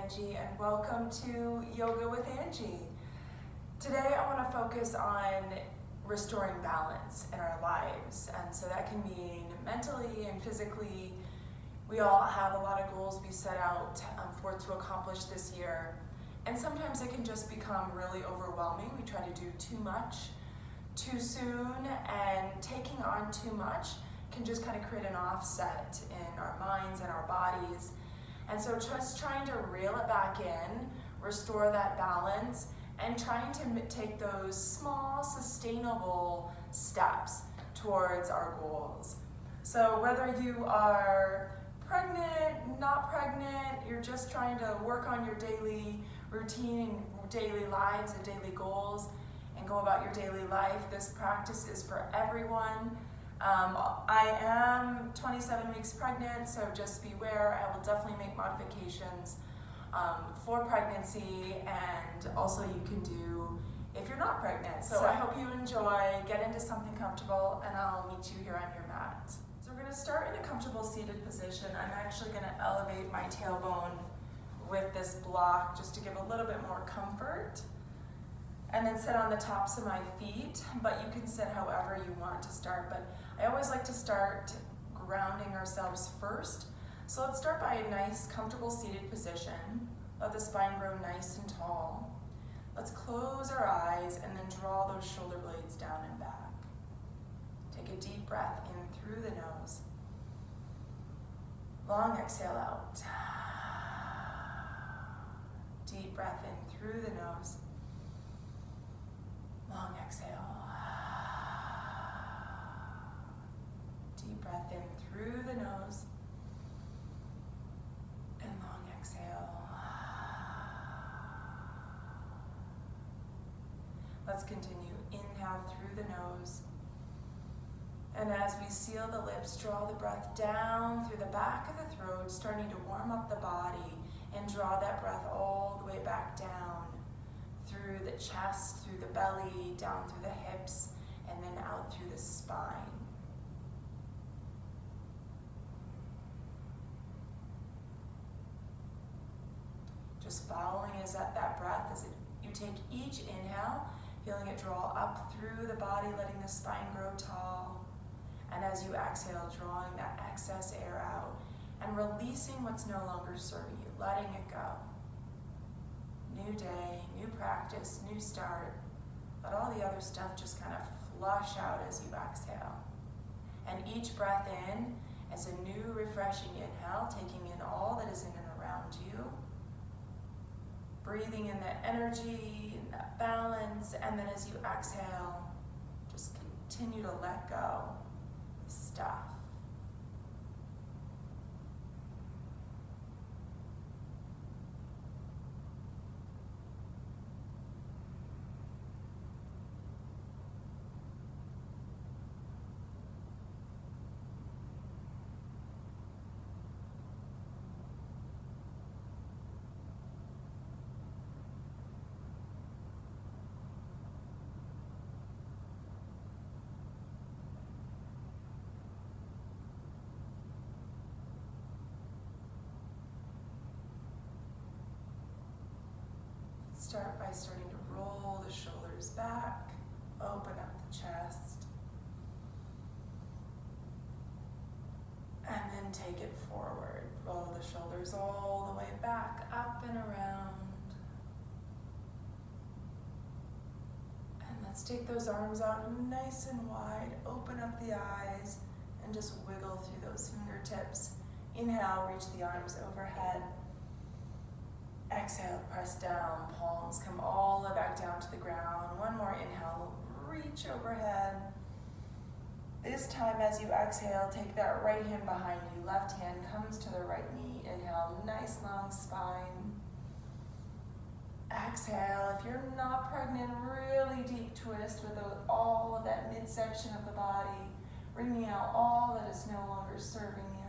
Angie, and welcome to Yoga with Angie. Today I want to focus on restoring balance in our lives, and so that can mean mentally and physically. We all have a lot of goals we set out to accomplish this year, and sometimes it can just become really overwhelming. We try to do too much too soon, and taking on too much can just kind of create an offset in our minds and our bodies. And so just trying to reel it back in, restore that balance, and trying to take those small, sustainable steps towards our goals. So whether you are pregnant, not pregnant, you're just trying to work on your daily routine and daily lives and daily goals and go about your daily life, this practice is for everyone. I am 27 weeks pregnant, so just beware. I will definitely make modifications for pregnancy, and also you can do if you're not pregnant. So I hope you enjoy, get into something comfortable, and I'll meet you here on your mat. So we're gonna start in a comfortable seated position. I'm actually gonna elevate my tailbone with this block just to give a little bit more comfort. And then sit on the tops of my feet, but you can sit however you want to start. But I always like to start grounding ourselves first. So let's start by a nice, comfortable seated position. Let the spine grow nice and tall. Let's close our eyes and then draw those shoulder blades down and back. Take a deep breath in through the nose. Long exhale out. Deep breath in through the nose. Long exhale. Deep breath in through the nose. And long exhale. Let's continue. Inhale through the nose. And as we seal the lips, draw the breath down through the back of the throat, starting to warm up the body, and draw that breath all the way back down through the chest, through the belly, down through the hips, and then out through the spine. Just following that breath as you take each inhale, feeling it draw up through the body, letting the spine grow tall. And as you exhale, drawing that excess air out and releasing what's no longer serving you, letting it go. New day, new practice, new start. Let all the other stuff just kind of flush out as you exhale. And each breath in is a new refreshing inhale, taking in all that is in and around you. Breathing in that energy and that balance, and then as you exhale, just continue to let go of stuff. Start by starting to roll the shoulders back, open up the chest, and then take it forward. Roll the shoulders all the way back, up and around. And let's take those arms out nice and wide, open up the eyes, and just wiggle through those fingertips. Inhale, reach the arms overhead. Exhale, press down, palms come all the way back down to the ground. One more inhale, reach overhead. This time as you exhale, take that right hand behind you. Left hand comes to the right knee. Inhale, nice long spine. Exhale, if you're not pregnant, really deep twist with all of that midsection of the body, bringing out all that is no longer serving you.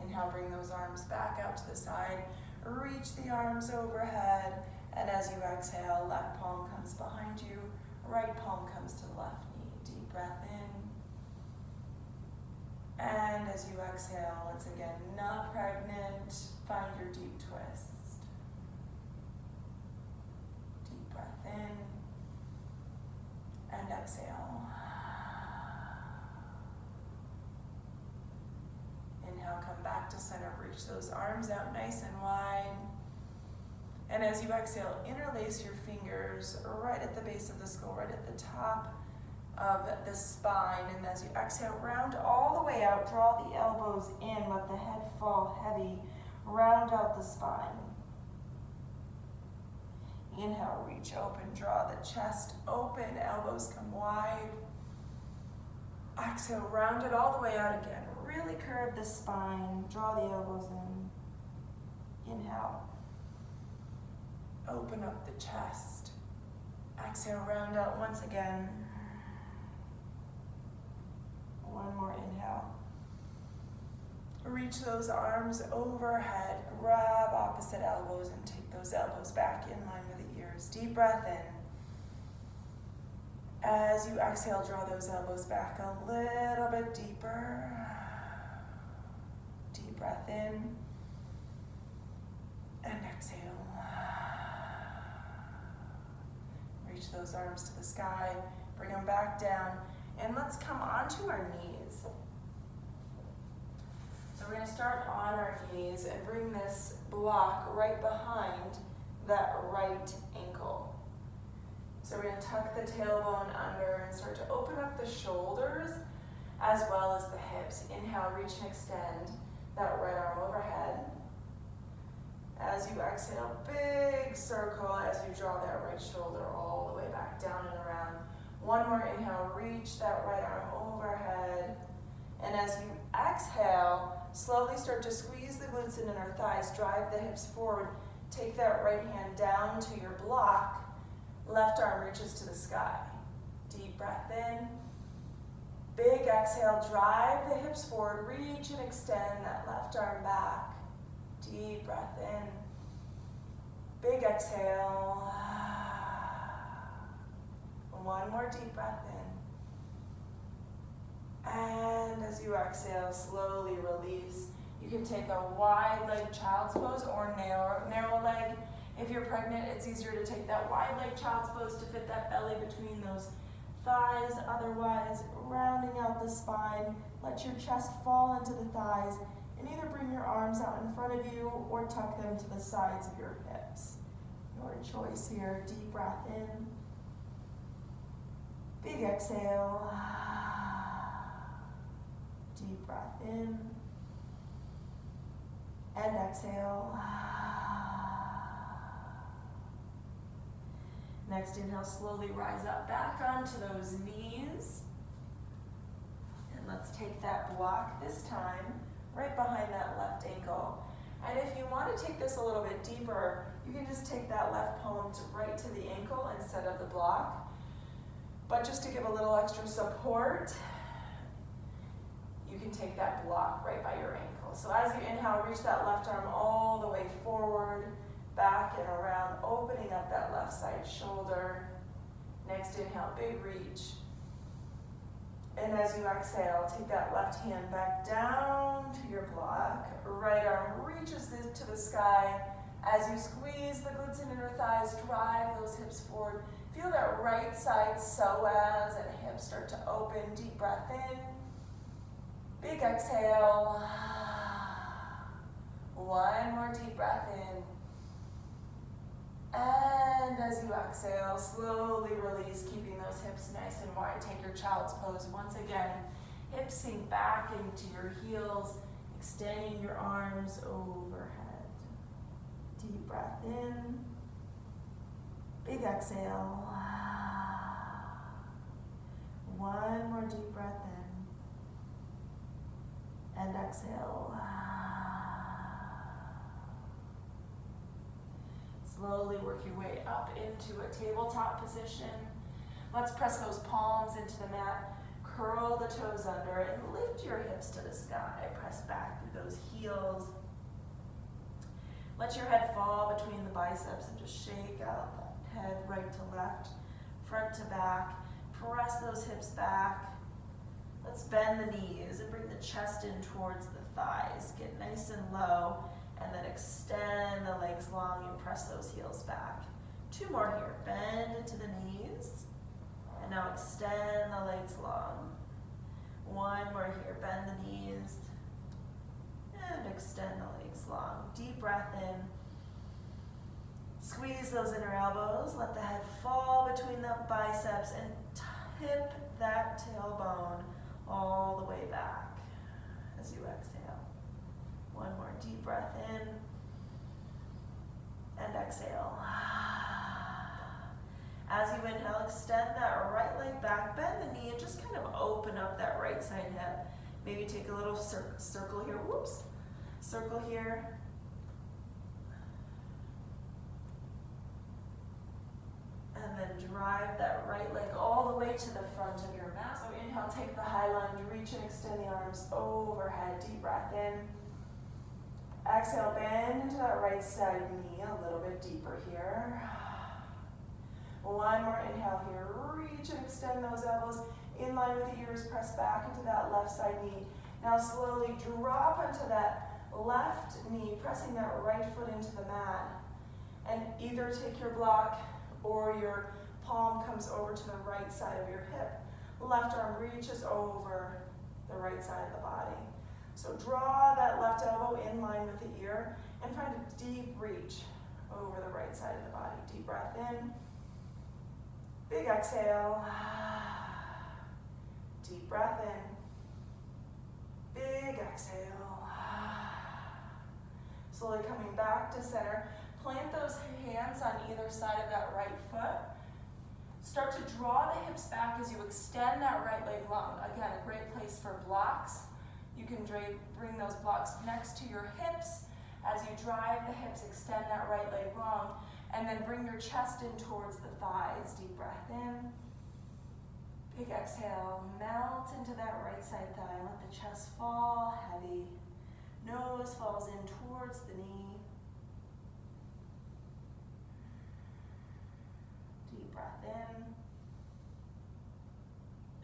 Inhale, bring those arms back out to the side. Reach the arms overhead. And as you exhale, left palm comes behind you. Right palm comes to the left knee. Deep breath in. And as as you exhale, once again, not pregnant, find your deep twist. Deep breath in and exhale. Inhale, come back to center, reach those arms out nice and wide. And as you exhale, interlace your fingers right at the base of the skull, right at the top of the spine. And as you exhale, round all the way out, draw the elbows in, let the head fall heavy, round out the spine. Inhale, reach open, draw the chest open, elbows come wide. Exhale, round it all the way out again. Really curve the spine, draw the elbows in. Inhale, open up the chest. Exhale, round out once again. One more inhale. Reach those arms overhead, grab opposite elbows and take those elbows back in line with the ears. Deep breath in. As you exhale, draw those elbows back a little bit deeper. Deep breath in and exhale. Reach those arms to the sky, bring them back down, and let's come onto our knees. So we're going to start on our knees and bring this block right behind that right ankle. So we're going to tuck the tailbone under and start to open up the shoulders as well as the hips. Inhale, reach and extend that right arm overhead. As you exhale, big circle as you draw that right shoulder all the way back down and around. One more inhale, reach that right arm overhead. And as you exhale, slowly start to squeeze the glutes and inner thighs, drive the hips forward. Take that right hand down to your block. Left arm reaches to the sky. Deep breath in. Big exhale, drive the hips forward, reach and extend that left arm back. Deep breath in. Big exhale. One more deep breath in. And as you exhale, slowly release. You can take a wide leg child's pose or narrow leg. If you're pregnant, it's easier to take that wide leg child's pose to fit that belly between those thighs. Otherwise, rounding out the spine, let your chest fall into the thighs, and either bring your arms out in front of you or tuck them to the sides of your hips. Your choice here. Deep breath in. Big exhale. Deep breath in. And exhale. Next inhale, slowly rise up back onto those knees. And let's take that block this time right behind that left ankle. And if you want to take this a little bit deeper, you can just take that left palm right to the ankle instead of the block. But just to give a little extra support, you can take that block right by your ankle. So as you inhale, reach that left arm all the way forward, back and around, opening up that left side shoulder. Next inhale, big reach. And as you exhale, take that left hand back down to your block. Right arm reaches to the sky. As you squeeze the glutes and inner thighs, drive those hips forward. Feel that right side psoas and hips start to open. Deep breath in. Big exhale. One more deep breath in. And as you exhale, slowly release, keeping those hips nice and wide. Take your child's pose once again. Hips sink back into your heels, extending your arms overhead. Deep breath in. Big exhale. One more deep breath in. And exhale. Slowly work your way up into a tabletop position. Let's press those palms into the mat. Curl the toes under and lift your hips to the sky. Press back through those heels. Let your head fall between the biceps and just shake out that head right to left, front to back. Press those hips back. Let's bend the knees and bring the chest in towards the thighs. Get nice and low, and then extend the legs long and press those heels back. 2 more here. Bend into the knees, and now extend the legs long. 1 more here. Bend the knees, and extend the legs long. Deep breath in. Squeeze those inner elbows. Let the head fall between the biceps and tip that tailbone all the way back as you exhale. 1 more deep breath in and exhale. As you inhale, extend that right leg back, bend the knee, and just kind of open up that right side hip. Maybe take a little circle here. Whoops. Circle here. And then drive that right leg all the way to the front of your mat. So inhale, take the high lunge, reach and extend the arms overhead. Deep breath in. Exhale, bend into that right side knee a little bit deeper here. 1 more inhale here. Reach and extend those elbows in line with the ears. Press back into that left side knee. Now slowly drop onto that left knee, pressing that right foot into the mat. And either take your block or your palm comes over to the right side of your hip. Left arm reaches over the right side of the body. So draw that left elbow in line with the ear and find a deep reach over the right side of the body. Deep breath in. Big exhale. Deep breath in. Big exhale. Slowly coming back to center. Plant those hands on either side of that right foot. Start to draw the hips back as you extend that right leg long. Again, a great place for blocks. You can bring those blocks next to your hips. As you drive the hips, extend that right leg long, and then bring your chest in towards the thighs. Deep breath in. Big exhale. Melt into that right side thigh. Let the chest fall heavy. Nose falls in towards the knee. Deep breath in.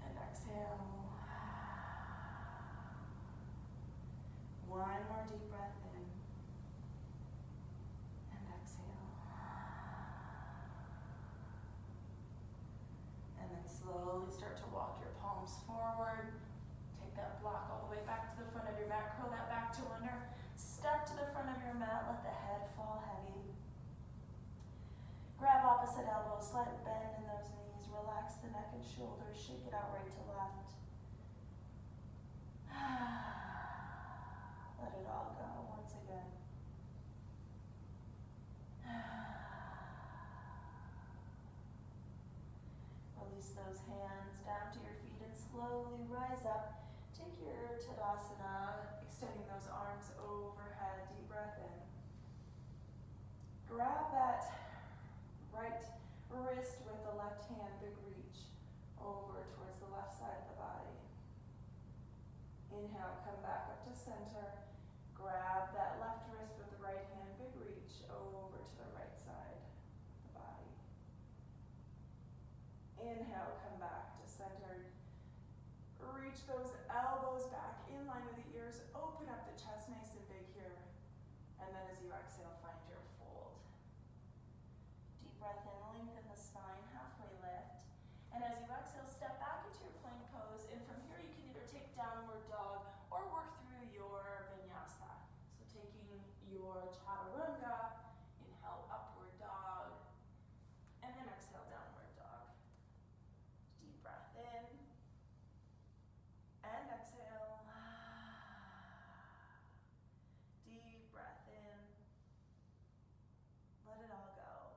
And exhale. 1 more deep breath in. And exhale. And then slowly start to walk your palms forward. Take that block all the way back to the front of your mat. Curl that back to under. Step to the front of your mat. Let the head fall heavy. Grab opposite elbows. Slight bend in those knees. Relax the neck and shoulders. Shake it out right to left. Let it all go once again. Release those hands down to your feet and slowly rise up. Take your Tadasana, extending those arms overhead. Deep breath in. Grab that right wrist with the left hand, big reach over towards the left side of the body. Inhale, come back up to center. Grab that left wrist with the right hand, big reach over to the right side of the body. Inhale, come back to center. Reach those elbows back in line with the ears. Open up the chest nice and big here. And then as you exhale, find your fold. Deep breath in, lengthen the spine, halfway lift. And as you exhale, step back into your plank pose. And from here, you can either take downward dog or work through your vinyasa. So taking your chaturanga, inhale upward dog, and then exhale downward dog. Deep breath in, and exhale. Deep breath in, let it all go.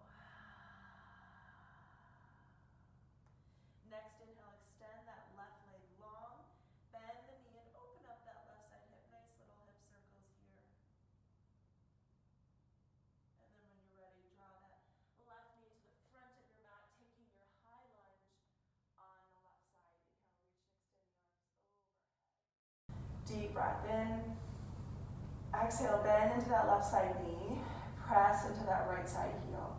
Next inhale, extend that left leg long. Bend the knee and open up that left side hip. Nice little hip circles here. And then when you're ready, draw that left knee to the front of your mat, taking your high lunge on the left side. Inhale, reach and extend the arms overhead. Deep breath in. Exhale, bend into that left side knee. Press into that right side heel.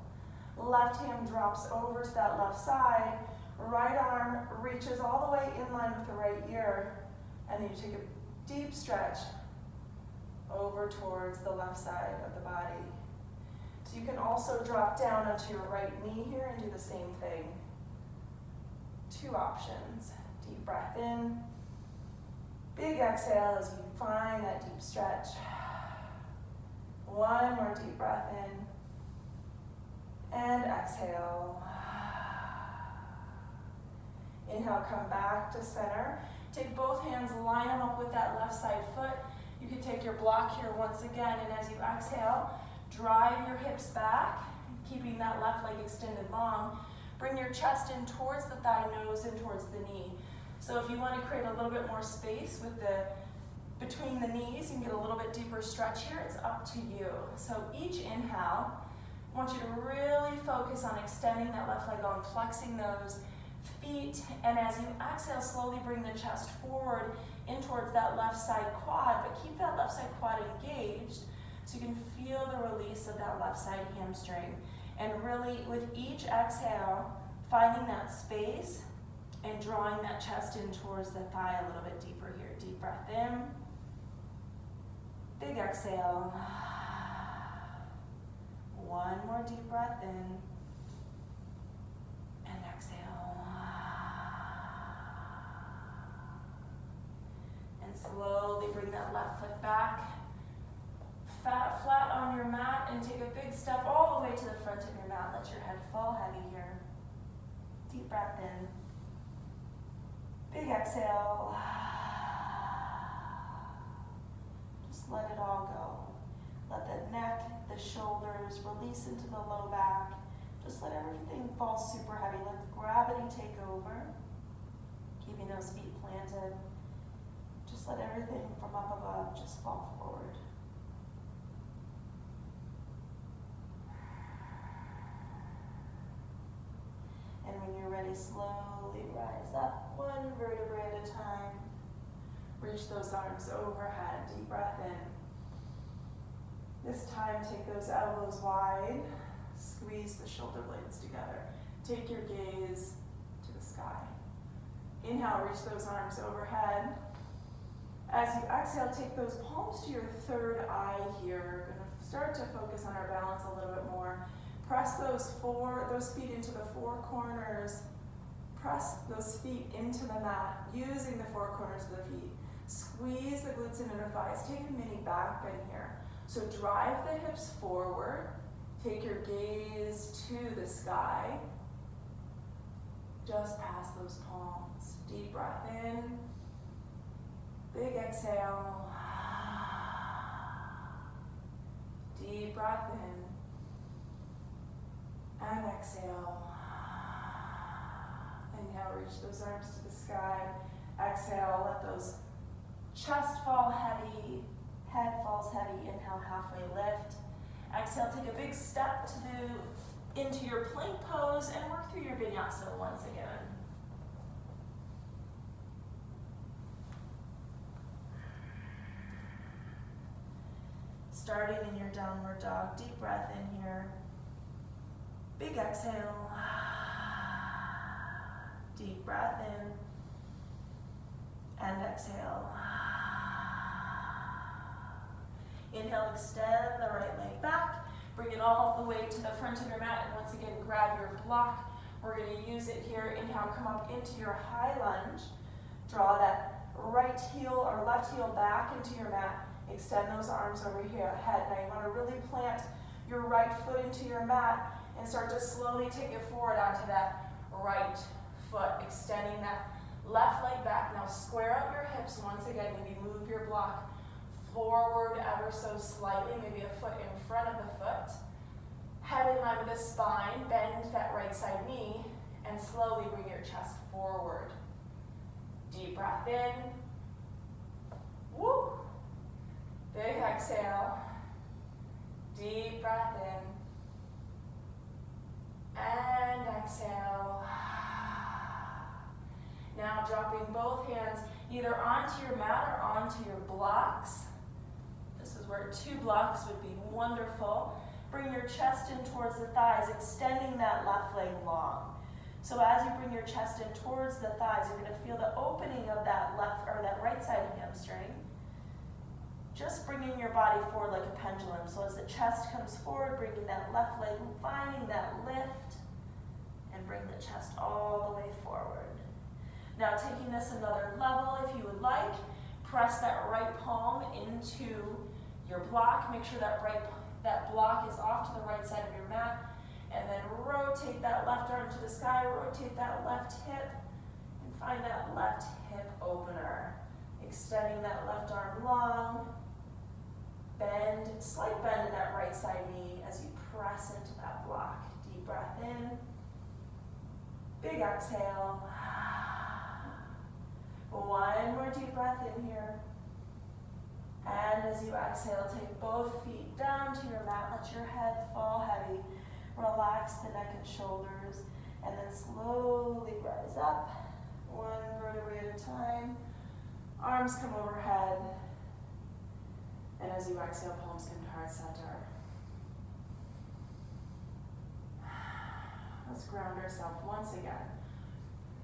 Left hand drops over to that left side. Right arm reaches all the way in line with the right ear, and then you take a deep stretch over towards the left side of the body. So you can also drop down onto your right knee here and do the same thing. 2 options. Deep breath in. Big exhale as you find that deep stretch. 1 more deep breath in. And exhale. Inhale, come back to center. Take both hands, line them up with that left side foot. You can take your block here once again, and as you exhale, drive your hips back, keeping that left leg extended long. Bring your chest in towards the thigh, nose in towards the knee. So if you want to create a little bit more space with between the knees, you can get a little bit deeper stretch here. It's up to you. So each inhale, I want you to really focus on extending that left leg long, flexing those feet, and as you exhale, slowly bring the chest forward in towards that left side quad, but keep that left side quad engaged so you can feel the release of that left side hamstring. And really, with each exhale, finding that space and drawing that chest in towards the thigh a little bit deeper here. Deep breath in. Big exhale. 1 more deep breath in. And exhale. And slowly bring that left foot back. Flat on your mat, and take a big step all the way to the front of your mat. Let your head fall heavy here. Deep breath in. Big exhale. Just let it all go. Let the neck, the shoulders release into the low back. Just let everything fall super heavy. Let the gravity take over. Keeping those feet planted. Just let everything from up above just fall forward. And when you're ready, slowly rise up 1 vertebrae at a time. Reach those arms overhead. Deep breath in. This time, take those elbows wide. Squeeze the shoulder blades together. Take your gaze to the sky. Inhale, reach those arms overhead. As you exhale, take those palms to your third eye here. We're going to start to focus on our balance a little bit more. Press those feet into the 4 corners. Press those feet into the mat using the 4 corners of the feet. Squeeze the glutes and inner thighs. Take a mini back bend here. So drive the hips forward. Take your gaze to the sky. Just past those palms. Deep breath in. Big exhale. Deep breath in. And exhale. Inhale, reach those arms to the sky. Exhale, let those chest fall heavy, head falls heavy. Inhale, halfway lift. Exhale, take a big step into your plank pose and work through your vinyasa once again. Starting in your downward dog, deep breath in here. Big exhale. Deep breath in. And exhale. Inhale, extend the right leg back. Bring it all the way to the front of your mat. And once again, grab your block. We're going to use it here. Inhale, come up into your high lunge. Draw that right heel or left heel back into your mat. Extend those arms over here ahead. Now you want to really plant your right foot into your mat and start to slowly take it forward onto that right foot, extending that left leg back. Now square out your hips once again. Maybe move your block forward ever so slightly, maybe a foot in front of the foot. Head in line with the spine, bend that right side knee, and slowly bring your chest forward. Deep breath in. Woo! Big exhale. Deep breath in. And exhale. Now dropping both hands either onto your mat or onto your blocks. This is where 2 blocks would be wonderful. Bring your chest in towards the thighs, extending that left leg long. So as you bring your chest in towards the thighs, you're going to feel the opening of that left or that right side hamstring. Just bringing your body forward like a pendulum. So as the chest comes forward, bringing that left leg, finding that lift, and bring the chest all the way forward. Now taking this another level, if you would like, press that right palm into your block. Make sure that block is off to the right side of your mat. And then rotate that left arm to the sky, rotate that left hip, and find that left hip opener. Extending that left arm long. Bend, slight bend in that right side knee as you press into that block. Deep breath in. Big exhale. One more deep breath in here. And as you exhale, take both feet down to your mat. Let your head fall heavy. Relax the neck and shoulders. And then slowly rise up. One vertebrae at a time. Arms come overhead. And as you exhale, palms come to heart center. Let's ground ourselves once again.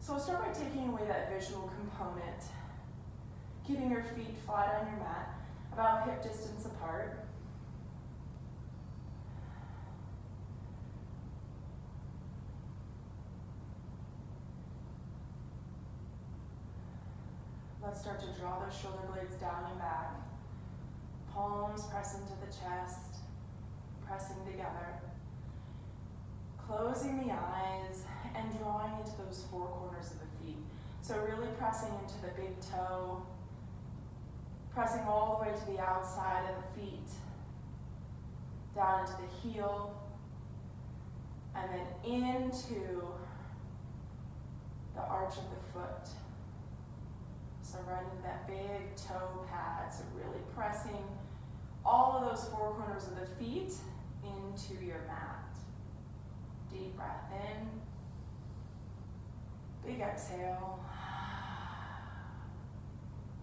So we'll start by taking away that visual component. Keeping your feet flat on your mat, about hip distance apart. Let's start to draw those shoulder blades down and back. Palms press into the chest, pressing together. Closing the eyes and drawing into those four corners of the feet. So really pressing into the big toe, pressing all the way to the outside of the feet, down into the heel, and then into the arch of the foot. So right into that big toe pad. So really pressing all of those four corners of the feet into your mat. Deep breath in. Big exhale.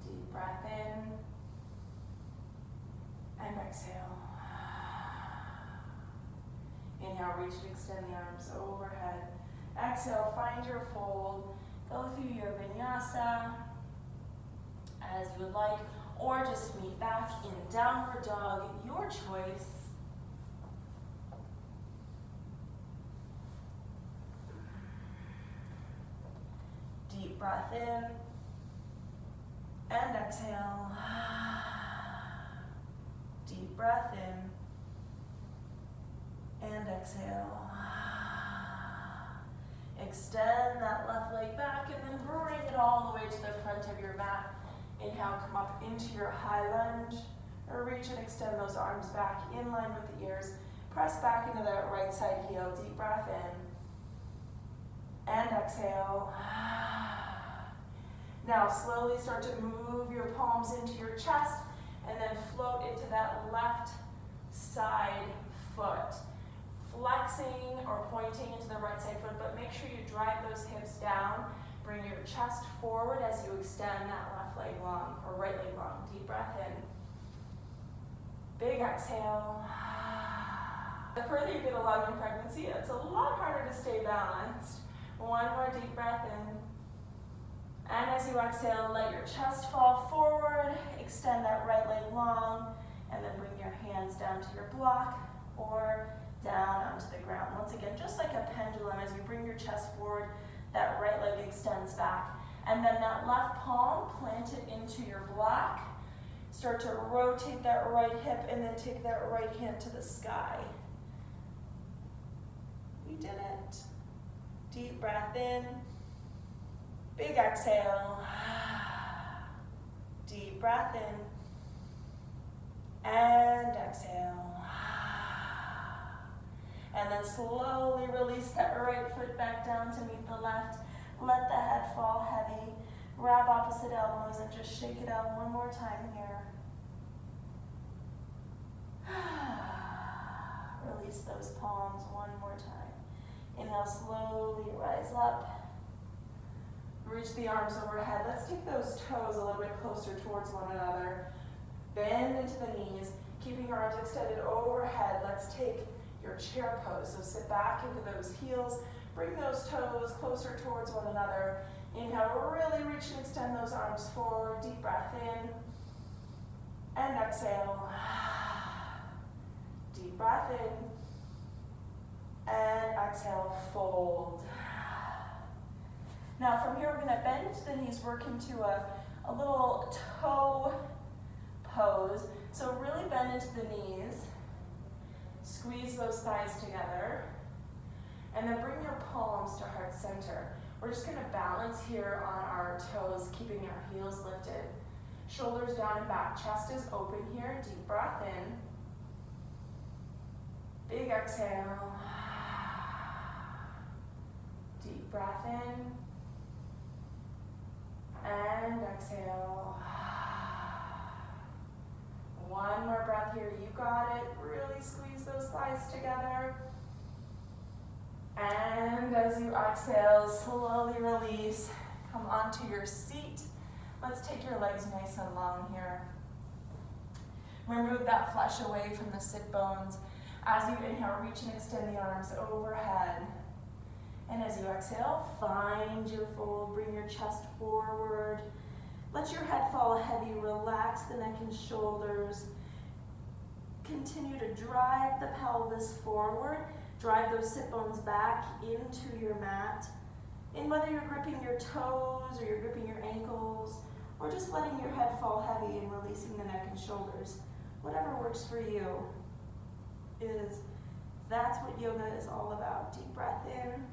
Deep breath in. And exhale. Inhale, reach and extend the arms overhead. Exhale, find your fold. Go through your vinyasa as you would like, or just meet back in downward dog, your choice. Deep breath in and exhale. Deep breath in and exhale. Extend that left leg back and then bring it all the way to the front of your mat. Inhale, come up into your high lunge, or reach and extend those arms back in line with the ears. Press back into that right side heel. Deep breath in and exhale. Now slowly start to move your palms into your chest and then float into that left side foot. Flexing or pointing into the right side foot, but make sure you drive those hips down. Bring your chest forward as you extend that left leg long, or right leg long. Deep breath in. Big exhale. The further you get along in pregnancy, it's a lot harder to stay balanced. One more deep breath in. And as you exhale, let your chest fall forward. Extend that right leg long, and then bring your hands down to your block or down onto the ground. Once again, just like a pendulum, as you bring your chest forward, that right leg extends back. And then that left palm planted into your block. Start to rotate that right hip and then take that right hand to the sky. We did it. Deep breath in. Big exhale. Deep breath in. And exhale. And then slowly release that right foot back down to meet the left. Let the head fall heavy. Grab opposite elbows and just shake it out one more time here. Release those palms one more time. Inhale, slowly rise up. Reach the arms overhead. Let's take those toes a little bit closer towards one another. Bend into the knees, keeping your arms extended overhead. Let's take your chair pose. So sit back into those heels, Bring those toes closer towards one another. Inhale, really reach and extend those arms forward. Deep breath in. And exhale. Deep breath in. And exhale, fold. Now from here, we're going to bend the knees, work into a little toe pose. So really bend into the knees. Squeeze those thighs together. And then bring your palms to heart center. We're just going to balance here on our toes, keeping our heels lifted. Shoulders down and back. Chest is open here. Deep breath in. Big exhale. Deep breath in. And exhale. One more breath here. You got it. Really squeeze those thighs together. And as you exhale, slowly release. Come onto your seat. Let's take your legs nice and long here. Remove that flesh away from the sit bones. As you inhale, reach and extend the arms overhead. And as you exhale, find your fold. Bring your chest forward. Let your head fall heavy. Relax the neck and shoulders. Continue to drive the pelvis forward. Drive those sit bones back into your mat. And whether you're gripping your toes or you're gripping your ankles or just letting your head fall heavy and releasing the neck and shoulders, whatever works for you, that's what yoga is all about. Deep breath in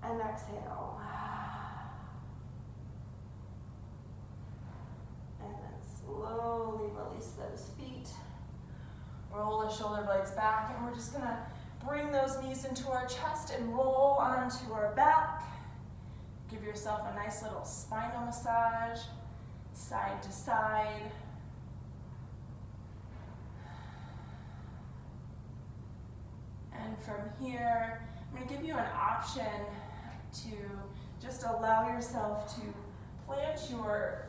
and exhale. And then slowly release those feet. Roll the shoulder blades back, and we're just going to bring those knees into our chest and roll onto our back. Give yourself a nice little spinal massage, side to side. And from here, I'm going to give you an option to just allow yourself to plant your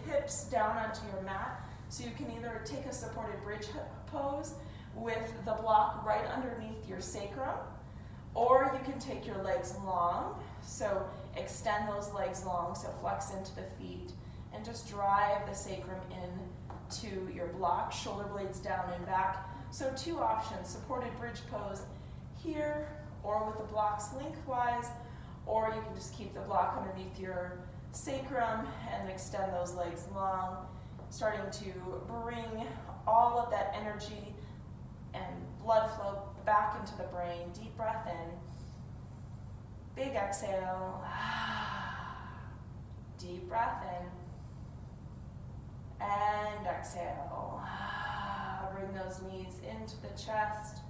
hips down onto your mat. So you can either take a supported bridge pose with the block right underneath your sacrum, or you can take your legs long. So extend those legs long, so flex into the feet, and just drive the sacrum in to your block, shoulder blades down and back. So two options, supported bridge pose here, or with the blocks lengthwise, or you can just keep the block underneath your sacrum and extend those legs long, starting to bring all of that energy and blood flow back into the brain. Deep breath in. Big exhale. Deep breath in. And exhale. Bring those knees into the chest.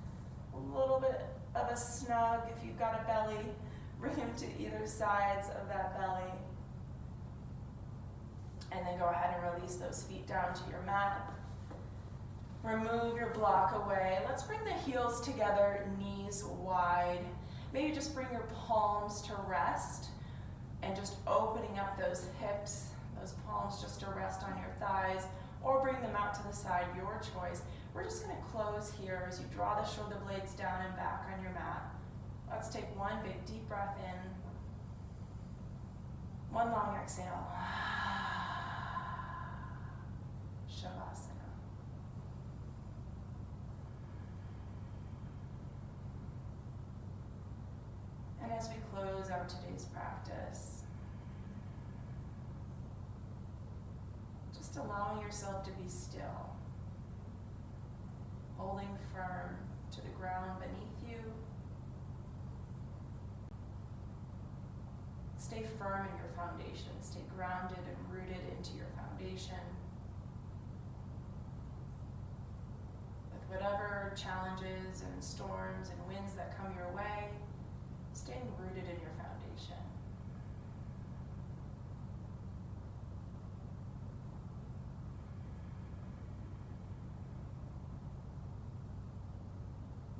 A little bit of a snug. If you've got a belly, bring them to either sides of that belly. And then go ahead and release those feet down to your mat. Remove your block away. Let's bring the heels together, knees wide. Maybe just bring your palms to rest and just opening up those hips, those palms just to rest on your thighs, or bring them out to the side, your choice. We're just going to close here as you draw the shoulder blades down and back on your mat. Let's take one big deep breath in. One long exhale. Shavasana. And as we close out today's practice, just allowing yourself to be still, holding firm to the ground beneath you. Stay firm in your foundation. Stay grounded and rooted into your foundation. With whatever challenges and storms and winds that come your way, staying rooted in your foundation.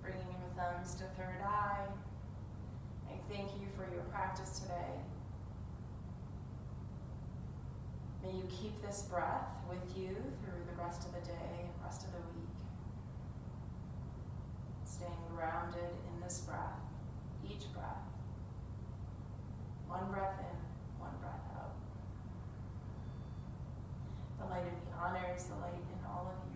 Bringing your thumbs to third eye. And thank you for your practice today. May you keep this breath with you through the rest of the day, rest of the week. staying grounded in this breath, each breath. One breath in, one breath out. The light of me honors the light in all of you.